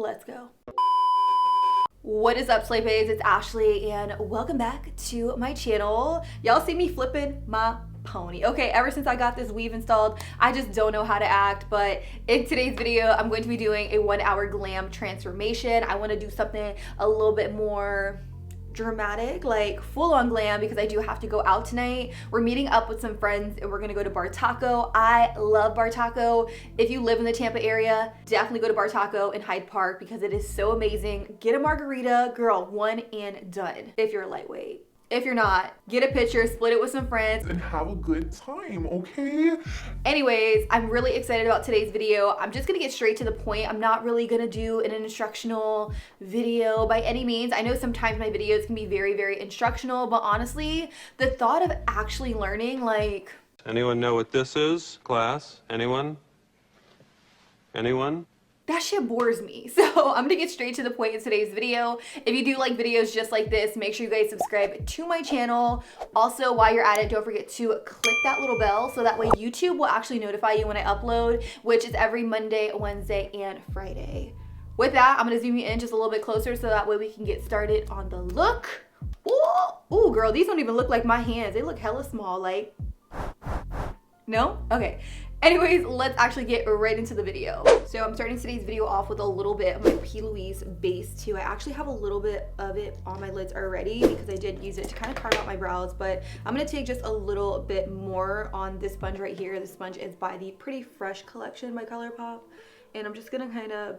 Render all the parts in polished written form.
Let's go. What is up, Slay Babes? It's Ashley and welcome back to my channel. Y'all see me flipping my pony. Okay, ever since I got this weave installed, I just don't know how to act, but in today's video, I'm going to be doing a 1-hour glam transformation. I want to do something a little bit more dramatic, like full-on glam, because I do have to go out tonight. We're meeting up with some friends and we're gonna go to Bar Taco. I love Bar Taco. If you live in the Tampa area, definitely go to Bar Taco in Hyde Park because it is so amazing. Get a margarita, girl, one and done if you're a lightweight. If you're not, get a picture, split it with some friends, and have a good time, okay? Anyways, I'm really excited about today's video. I'm just gonna get straight to the point. I'm not really gonna do an instructional video by any means. I know sometimes my videos can be very, very instructional, but honestly, the thought of actually learning, like... Anyone know what this is, class? Anyone? Anyone? That shit bores me. So I'm gonna get straight to the point in today's video. If you do like videos just like this, make sure you guys subscribe to my channel. Also, while you're at it, don't forget to click that little bell so that way YouTube will actually notify you when I upload, which is every Monday, Wednesday, and Friday. With that, I'm gonna zoom you in just a little bit closer so that way we can get started on the look. Ooh, girl, these don't even look like my hands. They look hella small, like, no? Okay. Anyways, let's actually get right into the video. So I'm starting today's video off with a little bit of my P. Louise base too. I actually have a little bit of it on my lids already because I did use it to kind of carve out my brows, but I'm gonna take just a little bit more on this sponge right here. The sponge is by the Pretty Fresh collection by ColourPop, and I'm just gonna kind of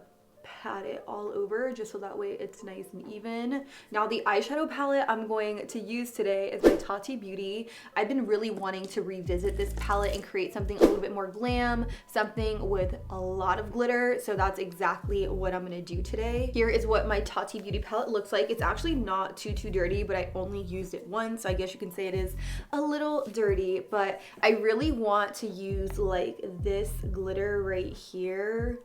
pat it all over just so that way it's nice and even. Now the eyeshadow palette I'm going to use today is by Tati Beauty. I've been really wanting to revisit this palette and create something a little bit more glam, something with a lot of glitter, so that's exactly what I'm gonna do today. Here is what my Tati Beauty palette looks like. It's actually not too dirty, but I only used it once, so I guess you can say it is a little dirty, but I really want to use like this glitter right here.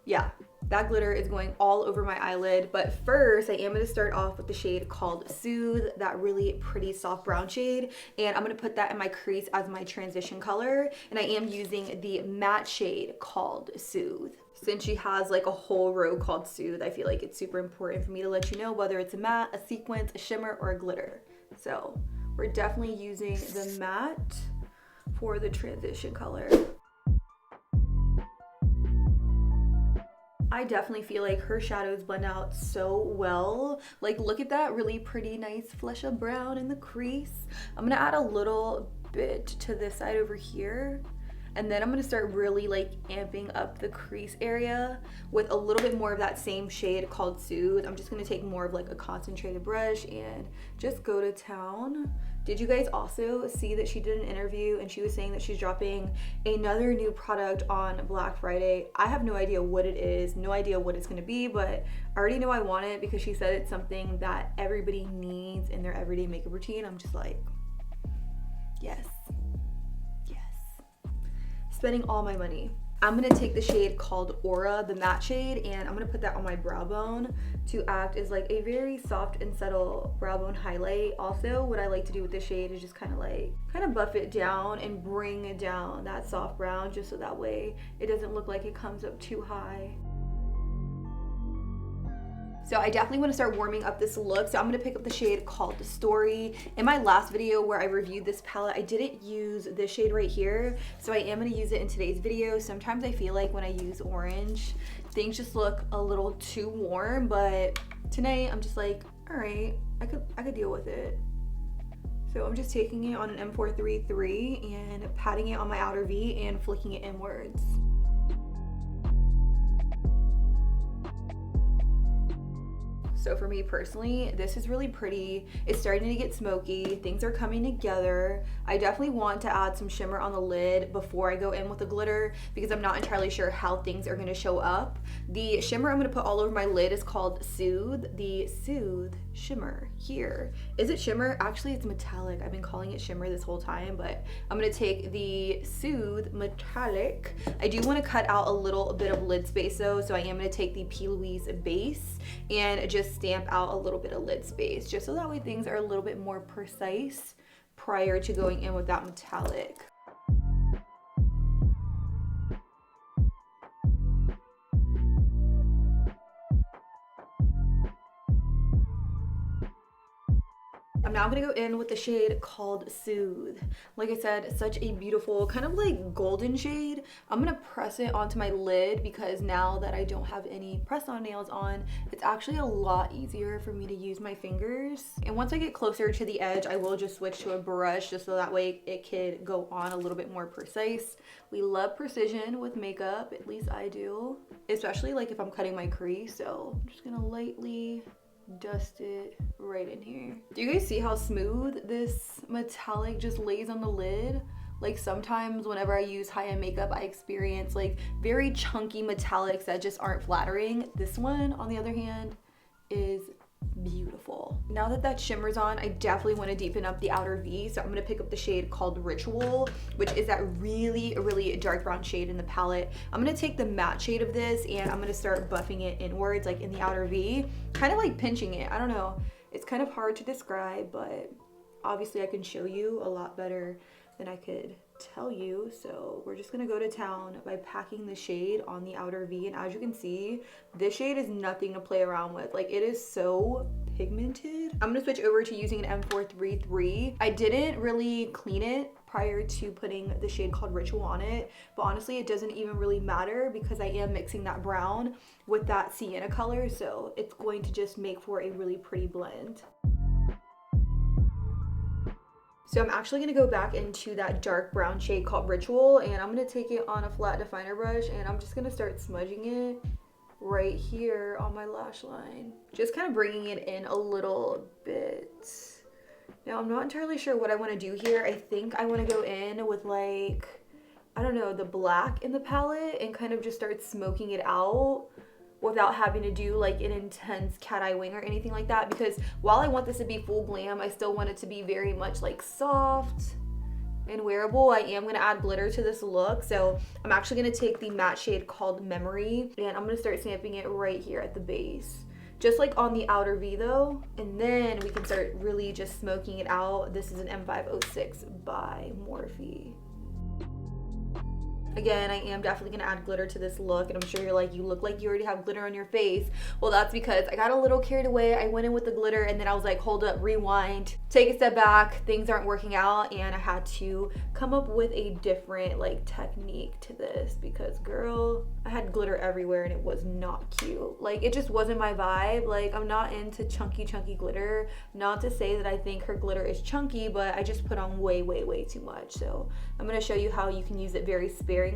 Yeah, that glitter is going all over my eyelid, but first I am going to start off with the shade called Soothe, that really pretty soft brown shade, and I'm going to put that in my crease as my transition color, and I am using the matte shade called Soothe. Since she has like a whole row called Soothe, I feel like it's super important for me to let you know whether it's a matte, a sequence, a shimmer, or a glitter. So we're definitely using the matte for the transition color. I definitely feel like her shadows blend out so well. Like, look at that really pretty, nice flesh of brown in the crease. I'm gonna add a little bit to this side over here. And then I'm gonna start really like amping up the crease area with a little bit more of that same shade called Soothe. I'm just gonna take more of like a concentrated brush and just go to town. Did you guys also see that she did an interview and she was saying that she's dropping another new product on Black Friday? I have no idea what it is, no idea what it's gonna be, but I already know I want it because she said it's something that everybody needs in their everyday makeup routine. I'm just like, yes. Spending all my money. I'm gonna take the shade called Aura, the matte shade, and I'm gonna put that on my brow bone to act as like a very soft and subtle brow bone highlight. Also, what I like to do with this shade is just kind of buff it down and bring down that soft brown just so that way it doesn't look like it comes up too high. So I definitely want to start warming up this look. So I'm going to pick up the shade called The Story. In my last video where I reviewed this palette, I didn't use this shade right here. So I am going to use it in today's video. Sometimes I feel like when I use orange, things just look a little too warm. But tonight I'm just like, all right, I could deal with it. So I'm just taking it on an M433 and patting it on my outer V and flicking it inwards. So for me personally, this is really pretty. It's starting to get smoky. Things are coming together. I definitely want to add some shimmer on the lid before I go in with the glitter because I'm not entirely sure how things are going to show up. The shimmer I'm going to put all over my lid is called Soothe. The Soothe shimmer here. Is it shimmer? Actually, it's metallic. I've been calling it shimmer this whole time, but I'm going to take the Soothe metallic. I do want to cut out a little bit of lid space though, so I am going to take the P. Louise base and just stamp out a little bit of lid space just so that way things are a little bit more precise prior to going in with that metallic. I'm now gonna go in with the shade called Suede. Like I said, such a beautiful kind of like golden shade. I'm gonna press it onto my lid because now that I don't have any press-on nails on, it's actually a lot easier for me to use my fingers. And once I get closer to the edge, I will just switch to a brush just so that way it could go on a little bit more precise. We love precision with makeup, at least I do, especially like if I'm cutting my crease. So I'm just gonna lightly dust it right in here. Do you guys see how smooth this metallic just lays on the lid? Like sometimes whenever I use high-end makeup, I experience like very chunky metallics that just aren't flattering. This one, on the other hand, is beautiful. Now that that shimmer's on, I definitely want to deepen up the outer V, so I'm going to pick up the shade called Ritual, which is that really dark brown shade in the palette. I'm going to take the matte shade of this and I'm going to start buffing it inwards, like in the outer V, kind of like pinching it. I don't know, it's kind of hard to describe, but obviously I can show you a lot better than I could tell you. So we're just gonna go to town by packing the shade on the outer V, and as you can see, this shade is nothing to play around with. Like, it is so pigmented. I'm gonna switch over to using an M433. I didn't really clean it prior to putting the shade called Ritual on it, but honestly it doesn't even really matter because I am mixing that brown with that sienna color, so it's going to just make for a really pretty blend. So I'm actually gonna go back into that dark brown shade called Ritual, and I'm gonna take it on a flat definer brush and I'm just gonna start smudging it right here on my lash line. Just kind of bringing it in a little bit. Now I'm not entirely sure what I wanna do here. I think I wanna go in with like, I don't know, the black in the palette and kind of just start smoking it out without having to do like an intense cat eye wing or anything like that, because while I want this to be full glam, I still want it to be very much like soft and wearable. I am gonna add glitter to this look, so I'm actually gonna take the matte shade called Memory and I'm gonna start stamping it right here at the base, just like on the outer V though, and then we can start really just smoking it out. This is an M506 by Morphe. Again, I am definitely gonna add glitter to this look, and I'm sure you're like, you look like you already have glitter on your face. Well, that's because I got a little carried away. I went in with the glitter and then I was like, hold up, rewind, take a step back, things aren't working out, and I had to come up with a different like technique to this because girl, I had glitter everywhere and it was not cute. Like, it just wasn't my vibe. Like, I'm not into chunky glitter. Not to say that I think her glitter is chunky, but I just put on way too much. So I'm gonna show you how you can use it very sparingly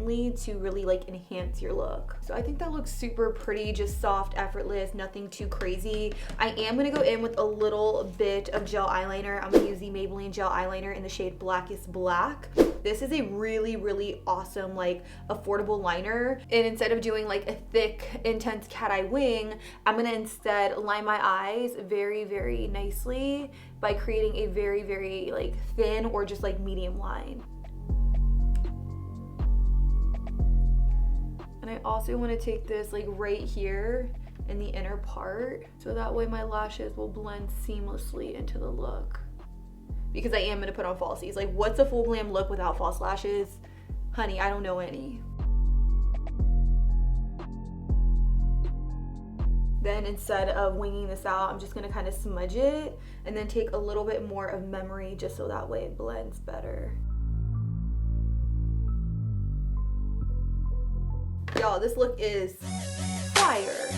to really like enhance your look. So I think that looks super pretty, just soft, effortless, nothing too crazy. I am gonna go in with a little bit of gel eyeliner. I'm gonna use the Maybelline gel eyeliner in the shade Blackest Black. This is a really awesome, like, affordable liner, and instead of doing like a thick intense cat eye wing, I'm gonna instead line my eyes very nicely by creating a very like thin or just like medium line. And I also want to take this like right here in the inner part, so that way my lashes will blend seamlessly into the look. Because I am going to put on falsies. Like, what's a full glam look without false lashes? Honey, I don't know any. Then instead of winging this out, I'm just going to kind of smudge it and then take a little bit more of Memory just so that way it blends better. Y'all, this look is fire.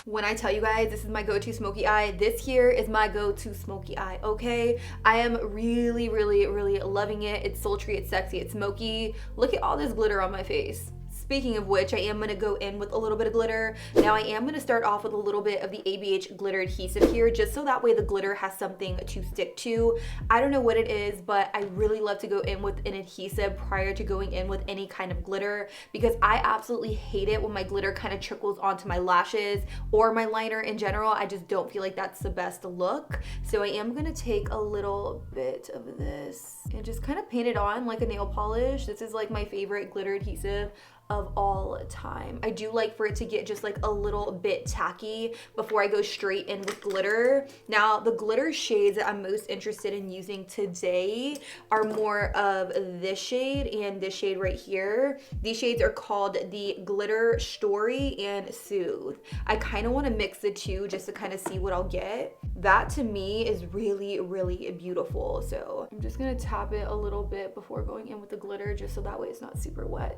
When I tell you guys this is my go-to smoky eye, this here is my go-to smoky eye, okay? I am really loving it. It's sultry, it's sexy, it's smoky. Look at all this glitter on my face. Speaking of which, I am going to go in with a little bit of glitter. Now I am going to start off with a little bit of the ABH glitter adhesive here, just so that way the glitter has something to stick to. I don't know what it is, but I really love to go in with an adhesive prior to going in with any kind of glitter, because I absolutely hate it when my glitter kind of trickles onto my lashes or my liner in general. I just don't feel like that's the best look. So I am going to take a little bit of this and just kind of paint it on like a nail polish. This is like my favorite glitter adhesive of all time. I do like for it to get just like a little bit tacky before I go straight in with glitter. Now, the glitter shades that I'm most interested in using today are more of this shade and this shade right here. These shades are called the Glitter Story and Soothe. I kind of want to mix the two just to kind of see what I'll get. That to me is really, really beautiful. So I'm just gonna tap it a little bit before going in with the glitter, just so that way it's not super wet.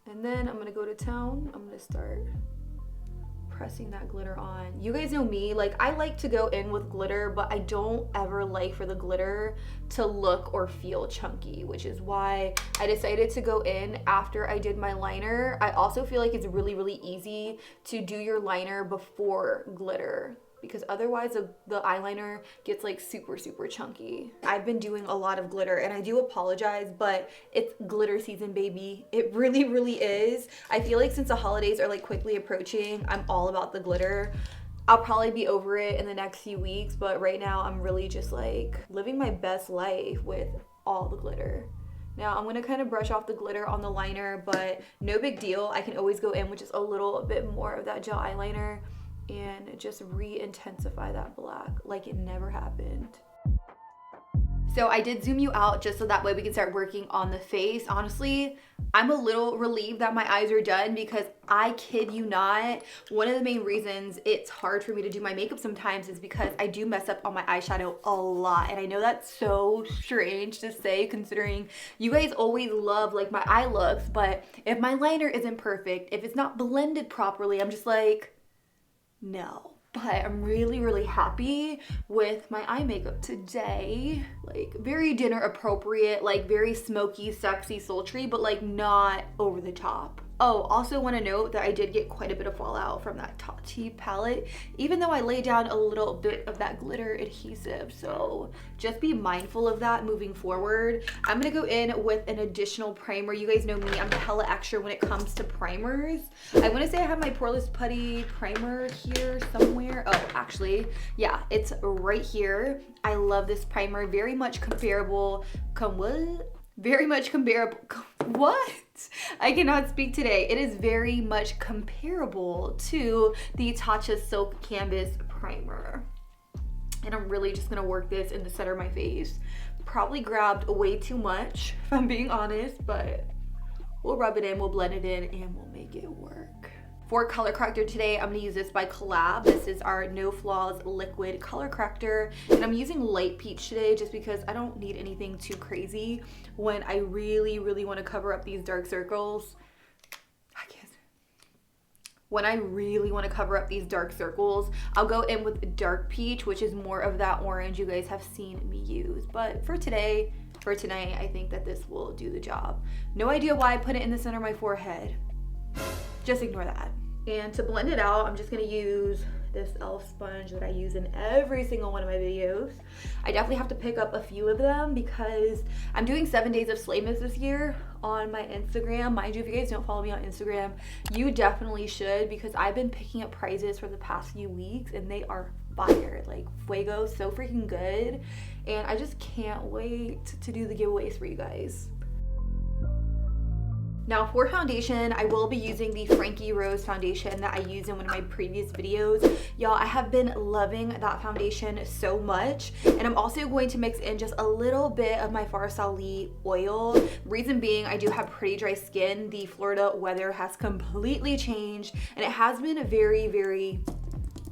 And then I'm gonna go to town. I'm gonna start pressing that glitter on. You guys know me, like I like to go in with glitter, but I don't ever like for the glitter to look or feel chunky, which is why I decided to go in after I did my liner. I also feel like it's really, really easy to do your liner before glitter, because otherwise the eyeliner gets like super, super chunky. I've been doing a lot of glitter and I do apologize, but it's glitter season, baby. It really, really is. I feel like since the holidays are like quickly approaching, I'm all about the glitter. I'll probably be over it in the next few weeks, but right now I'm really just like living my best life with all the glitter. Now I'm gonna kind of brush off the glitter on the liner, but no big deal. I can always go in with just a little bit more of that gel eyeliner and just re-intensify that black like it never happened. So I did zoom you out just so that way we can start working on the face. Honestly, I'm a little relieved that my eyes are done, because I kid you not, one of the main reasons it's hard for me to do my makeup sometimes is because I do mess up on my eyeshadow a lot. And I know that's so strange to say, considering you guys always love like my eye looks, but if my liner isn't perfect, if it's not blended properly, I'm just like, no. But I'm really, really happy with my eye makeup today. Like very dinner appropriate, like very smoky, sexy, sultry, but like not over the top. Oh, also want to note that I did get quite a bit of fallout from that Tati palette, even though I laid down a little bit of that glitter adhesive. So just be mindful of that moving forward. I'm going to go in with an additional primer. You guys know me, I'm hella extra when it comes to primers. I want to say I have my Poreless Putty primer here somewhere. Oh, actually, yeah, it's right here. I love this primer. Very much comparable. Very much comparable. What? I cannot speak today. It is very much comparable to the Tatcha Silk Canvas Primer. And I'm really just gonna work this in the center of my face. Probably grabbed way too much, if I'm being honest, but we'll rub it in, we'll blend it in, and we'll make it work. For color corrector today, I'm gonna use this by Collab. This is our No Flaws Liquid Color Corrector. And I'm using Light Peach today just because I don't need anything too crazy when I really, really wanna cover up these dark circles. When I really wanna cover up these dark circles, I'll go in with Dark Peach, which is more of that orange you guys have seen me use. But for today, for tonight, I think that this will do the job. No idea why I put it in the center of my forehead. Just ignore that. And to blend it out, I'm just gonna use this e.l.f. sponge that I use in every single one of my videos. I definitely have to pick up a few of them because I'm doing 7 days of Slaymas this year on my Instagram. Mind you, if you guys don't follow me on Instagram, you definitely should, because I've been picking up prizes for the past few weeks and they are fire. Like fuego, so freaking good. And I just can't wait to do the giveaways for you guys. Now for foundation, I will be using the Frankie Rose foundation that I used in one of my previous videos. Y'all, I have been loving that foundation so much. And I'm also going to mix in just a little bit of my Farsali oil. Reason being, I do have pretty dry skin. The Florida weather has completely changed and it has been very, very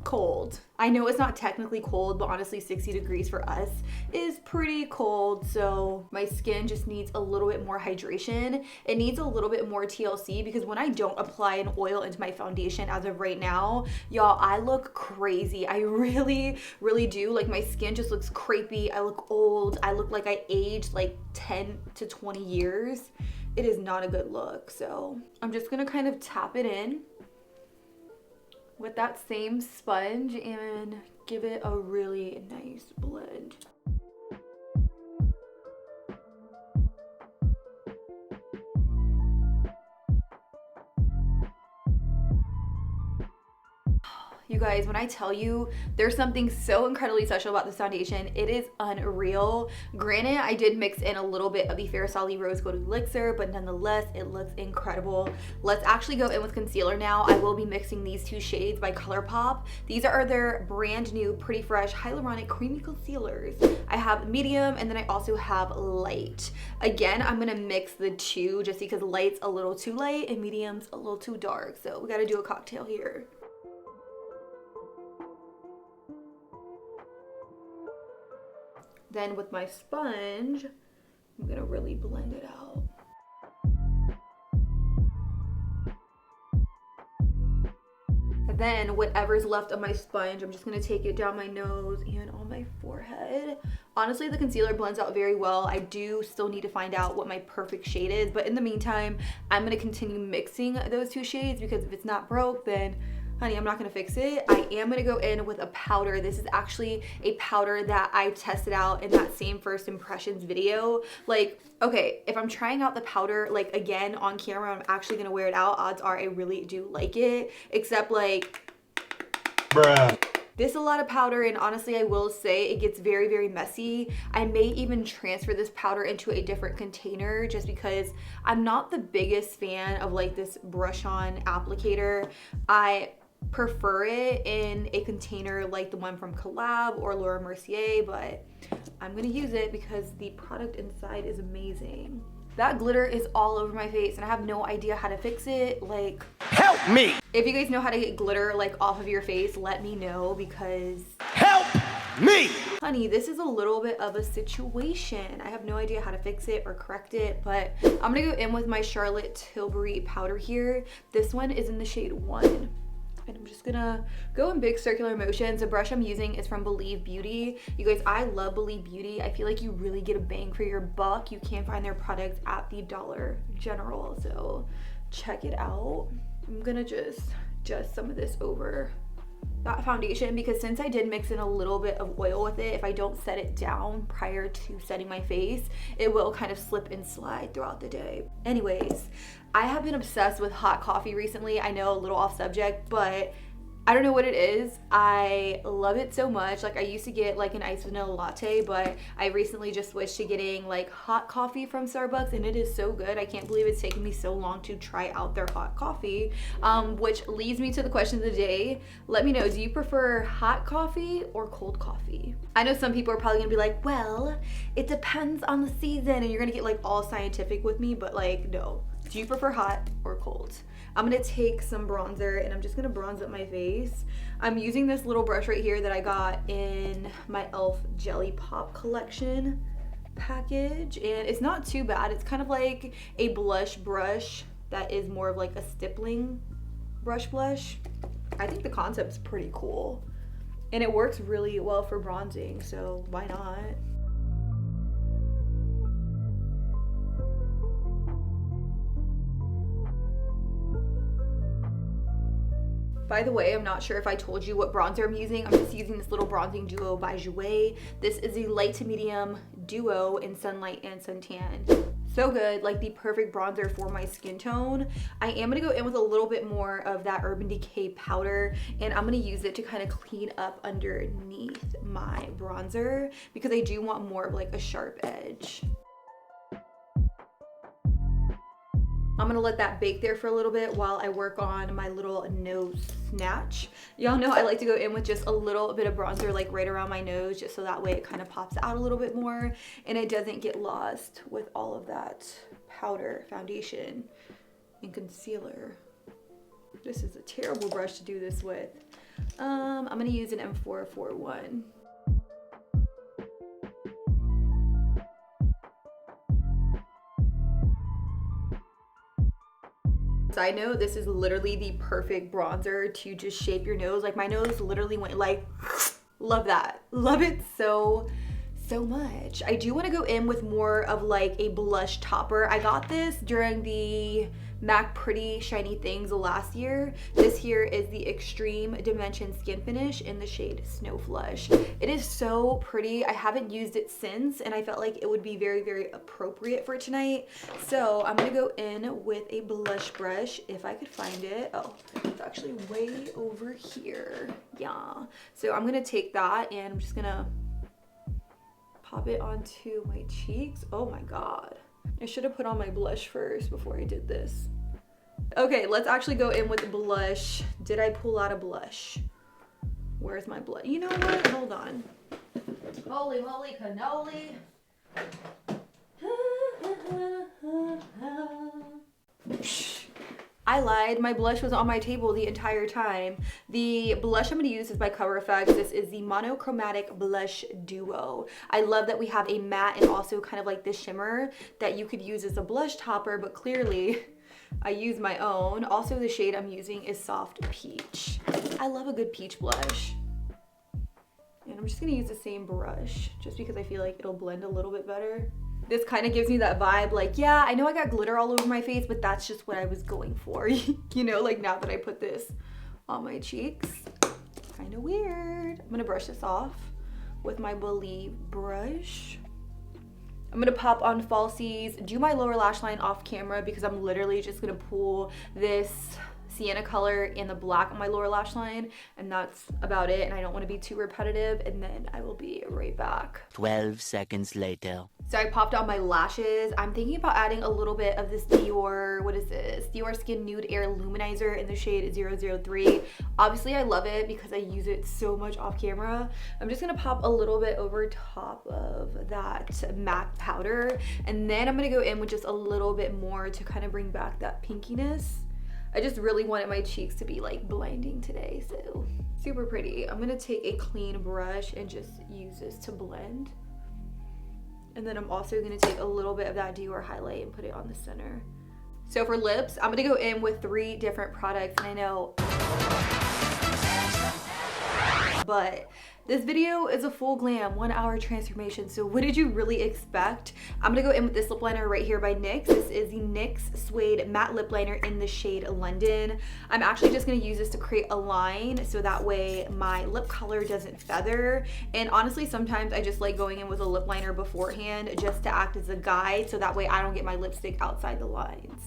cold. I know it's not technically cold, but honestly 60 degrees for us is pretty cold. So my skin just needs a little bit more hydration. It needs a little bit more TLC, because when I don't apply an oil into my foundation as of right now, y'all, I look crazy. I really, really do. Like my skin just looks crepey. I look old. I look like I aged like 10 to 20 years. It is not a good look. So I'm just gonna kind of tap it in with that same sponge and give it a really nice blend. You guys, when I tell you there's something so incredibly special about this foundation, it is unreal. Granted, I did mix in a little bit of the Fair Sally Rose Gold Elixir, but nonetheless, it looks incredible. Let's actually go in with concealer now. I will be mixing these two shades by ColourPop. These are their brand new Pretty Fresh Hyaluronic Creamy Concealers. I have medium, and then I also have light. Again, I'm gonna mix the two just because light's a little too light and medium's a little too dark. So we gotta do a cocktail here. Then with my sponge, I'm gonna really blend it out. And then whatever's left of my sponge, I'm just gonna take it down my nose and on my forehead. Honestly, the concealer blends out very well. I do still need to find out what my perfect shade is, but in the meantime, I'm gonna continue mixing those two shades because if it's not broke, then honey, I'm not gonna fix it. I am gonna go in with a powder. This is actually a powder that I tested out in that same first impressions video. Like, okay, if I'm trying out the powder, like again on camera, I'm actually gonna wear it out. Odds are I really do like it, except like, bruh. This is a lot of powder, and honestly, I will say it gets very, very messy. I may even transfer this powder into a different container just because I'm not the biggest fan of like this brush on applicator. I prefer it in a container like the one from Collab or Laura Mercier, but I'm gonna use it because the product inside is amazing. That glitter is all over my face and I have no idea how to fix it. Like, help me! If you guys know how to get glitter like off of your face, let me know because help me! Honey, this is a little bit of a situation. I have no idea how to fix it or correct it, but I'm gonna go in with my Charlotte Tilbury powder here. This one is in the shade 1. And I'm just gonna go in big circular motions. The brush I'm using is from Believe Beauty. You guys, I love Believe Beauty. I feel like you really get a bang for your buck. You can't find their products at the Dollar General, so check it out. I'm gonna just some of this over that foundation because since I did mix in a little bit of oil with it, if I don't set it down prior to setting my face, it will kind of slip and slide throughout the day. Anyways, I have been obsessed with hot coffee recently. I know, a little off subject, but I don't know what it is. I love it so much. Like, I used to get like an iced vanilla latte, but I recently just switched to getting like hot coffee from Starbucks, and it is so good. I can't believe it's taken me so long to try out their hot coffee, which leads me to the question of the day. Let me know, do you prefer hot coffee or cold coffee? I know some people are probably gonna be like, well, it depends on the season, and you're gonna get like all scientific with me, but like, no. Do you prefer hot or cold? I'm gonna take some bronzer and I'm just gonna bronze up my face. I'm using this little brush right here that I got in my e.l.f. Jelly Pop collection package, and it's not too bad. It's kind of like a blush brush that is more of like a stippling blush. I think the concept's pretty cool and it works really well for bronzing, so why not? By the way, I'm not sure if I told you what bronzer I'm using. I'm just using this little bronzing duo by Suede. This is a light to medium duo in Sunlight and Suntan. So good, like the perfect bronzer for my skin tone. I am gonna go in with a little bit more of that Urban Decay powder, and I'm gonna use it to kind of clean up underneath my bronzer because I do want more of like a sharp edge. I'm gonna let that bake there for a little bit while I work on my little nose snatch. Y'all know I like to go in with just a little bit of bronzer like right around my nose, just so that way it kind of pops out a little bit more and it doesn't get lost with all of that powder, foundation, and concealer. This is a terrible brush to do this with. I'm gonna use an M441. Side note, this is literally the perfect bronzer to just shape your nose. Like, my nose literally went like, love that. Love it so much. I do want to go in with more of like a blush topper. I got this during the MAC Pretty Shiny Things last year. This here is the Extreme Dimension Skin Finish in the shade Snow Flush. It is so pretty. I haven't used it since, and I felt like it would be very, very appropriate for tonight. So I'm gonna go in with a blush brush if I could find it. Oh, it's actually way over here. Yeah. So I'm gonna take that and I'm just gonna pop it onto my cheeks. Oh my God. I should have put on my blush first before I did this. Okay, let's actually go in with blush. Did I pull out a blush? Where's my blush? You know what? Hold on. Holy moly cannoli. I lied, my blush was on my table the entire time. The blush I'm gonna use is by Cover FX. This is the Monochromatic Blush Duo. I love that we have a matte and also kind of like this shimmer that you could use as a blush topper, but clearly I use my own. Also, the shade I'm using is Soft Peach. I love a good peach blush. And I'm just gonna use the same brush just because I feel like it'll blend a little bit better. This kind of gives me that vibe like, yeah, I know I got glitter all over my face, but that's just what I was going for. You know, like now that I put this on my cheeks, kind of weird. I'm gonna brush this off with my Believe brush. I'm gonna pop on falsies, do my lower lash line off camera because I'm literally just gonna pull this sienna color in the black on my lower lash line, and that's about it, and I don't want to be too repetitive, and then I will be right back. 12 seconds later. So I popped on my lashes. I'm thinking about adding a little bit of this Dior, what is this? Dior Skin Nude Air Luminizer in the shade 003. Obviously I love it because I use it so much off camera. I'm just gonna pop a little bit over top of that MAC powder, and then I'm gonna go in with just a little bit more to kind of bring back that pinkiness. I just really wanted my cheeks to be like blinding today, so super pretty. I'm gonna take a clean brush and just use this to blend. And then I'm also gonna take a little bit of that Dior highlight and put it on the center. So for lips, I'm gonna go in with 3 different products, and I know, but this video is a full glam 1-hour transformation, so what did you really expect? I'm gonna go in with this lip liner right here by NYX. This is the NYX Suede Matte Lip Liner in the shade London. I'm actually just gonna use this to create a line so that way my lip color doesn't feather. And honestly, sometimes I just like going in with a lip liner beforehand just to act as a guide so that way I don't get my lipstick outside the lines.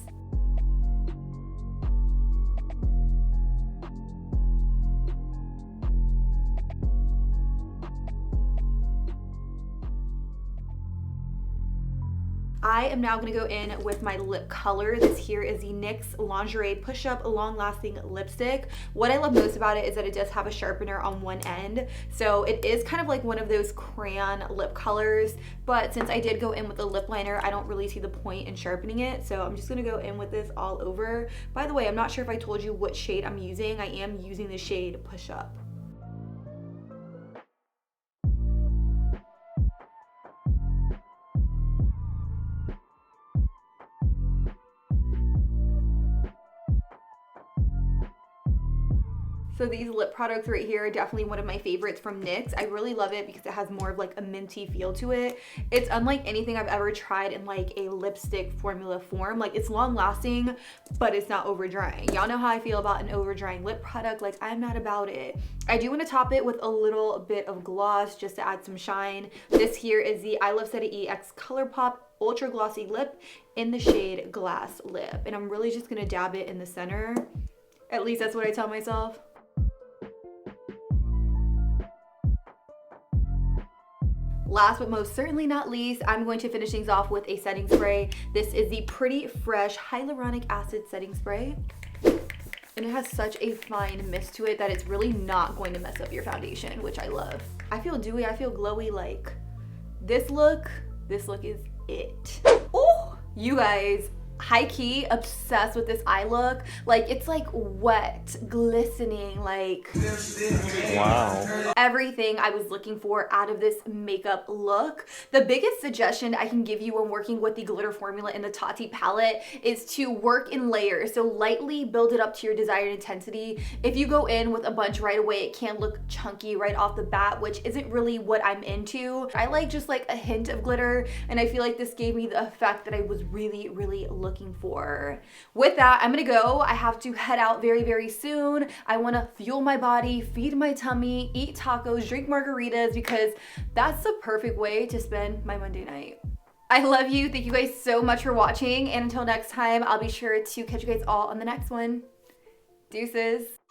I am now gonna go in with my lip color. This here is the NYX Lingerie Push Up Long Lasting Lipstick. What I love most about it is that it does have a sharpener on one end. So it is kind of like one of those crayon lip colors, but since I did go in with a lip liner, I don't really see the point in sharpening it. So I'm just gonna go in with this all over. By the way, I'm not sure if I told you what shade I'm using. I am using the shade Push Up. So these lip products right here are definitely one of my favorites from NYX. I really love it because it has more of like a minty feel to it. It's unlike anything I've ever tried in like a lipstick formula form. Like it's long lasting, but it's not over drying. Y'all know how I feel about an over drying lip product. Like I'm not about it. I do want to top it with a little bit of gloss just to add some shine. This here is the e.l.f. EX ColourPop Ultra Glossy Lip in the shade Glass Lip. And I'm really just gonna dab it in the center. At least that's what I tell myself. Last but most certainly not least, I'm going to finish things off with a setting spray. This is the Pretty Fresh Hyaluronic Acid Setting Spray. And it has such a fine mist to it that it's really not going to mess up your foundation, which I love. I feel dewy, I feel glowy. Like this look is it. Oh, you guys, high-key obsessed with this eye look. Like it's like wet, glistening, like Wow. everything I was looking for out of this makeup look. The biggest suggestion I can give you when working with the glitter formula in the Tati palette is to work in layers. So lightly build it up to your desired intensity. If you go in with a bunch right away, it can look chunky right off the bat, which isn't really what I'm into. I like just like a hint of glitter, and I feel like this gave me the effect that I was really looking looking for. With that, I'm gonna go. I have to head out very, very soon. I wanna fuel my body, feed my tummy, eat tacos, drink margaritas, because that's the perfect way to spend my Monday night. I love you. Thank you guys so much for watching. And until next time, I'll be sure to catch you guys all on the next one. Deuces.